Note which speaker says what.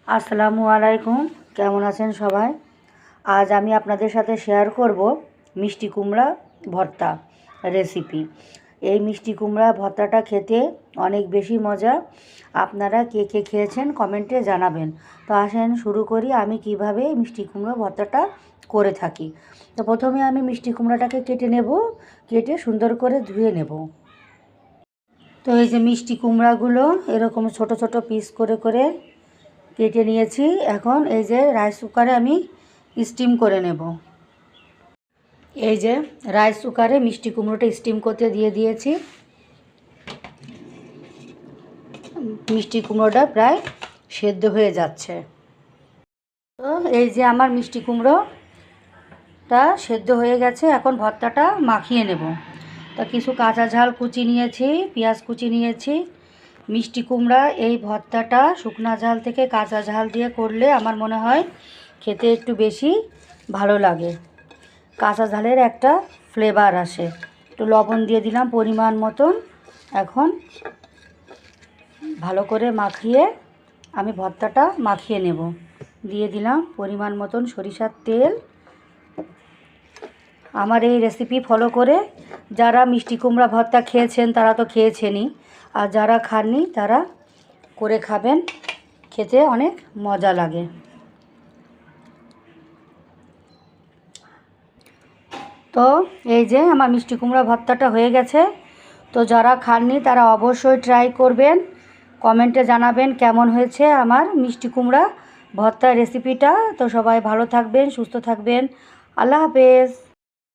Speaker 1: আসসালামু আলাইকুম, কেমন আছেন সবাই? আজ আমি আপনাদের সাথে শেয়ার করব মিষ্টি কুমড়া ভর্তা রেসিপি। এই মিষ্টি কুমড়া ভর্তাটা খেতে অনেক বেশি মজা। আপনারা কে কে খেয়েছেন কমেন্টে জানাবেন। তো আসেন শুরু করি আমি কিভাবে মিষ্টি কুমড়া ভর্তাটা করে থাকি। তো প্রথমে আমি মিষ্টি কুমড়াটাকে কেটে নেব, কেটে সুন্দর করে ধুয়ে নেব। তো এই যে মিষ্টি কুমড়াগুলো এরকম ছোট ছোট পিস করে করে কেটে নিয়েছি। এখন এই যে রাইস কুকারে আমি স্টিম করে নেব। এই যে রাইস কুকারে মিষ্টি কুমড়োটা স্টিম করতে দিয়ে দিয়েছি। মিষ্টি কুমড়োটা প্রায় সেদ্ধ হয়ে যাচ্ছে। তো এই যে আমার মিষ্টি কুমড়োটা সেদ্ধ হয়ে গেছে। এখন ভর্তাটা মাখিয়ে নেব। তা কিছু কাঁচা ঝাল কুচি নিয়েছি, পেঁয়াজ কুচি নিয়েছি। মিষ্টি কুমড়া এই ভর্তাটা শুকনা ঝাল থেকে কাঁচা ঝাল দিয়ে করলে আমার মনে হয় খেতে একটু বেশি ভালো লাগে। কাঁচা ঝালের একটা ফ্লেভার আসে। একটু লবণ দিয়ে দিলাম পরিমাণ মতন। এখন ভালো করে মাখিয়ে আমি ভর্তাটা মাখিয়ে নেব। দিয়ে দিলাম পরিমাণ মতন সরিষার তেল। আমার এই রেসিপি ফলো করে যারা মিষ্টি কুমড়া ভর্তা খেয়েছেন তারা তো খেয়েছেনই, আর যারা খাননি তারা করে খাবেন, খেতে অনেক মজা লাগে। তো এই যে আমার মিষ্টি কুমড়া ভর্তাটা হয়ে গেছে। তো যারা খাননি তারা অবশ্যই ট্রাই করবেন, কমেন্টে জানাবেন কেমন হয়েছে আমার মিষ্টি কুমড়া ভর্তা রেসিপিটা। তো সবাই ভালো থাকবেন, সুস্থ থাকবেন। আল্লাহ হাফেজ।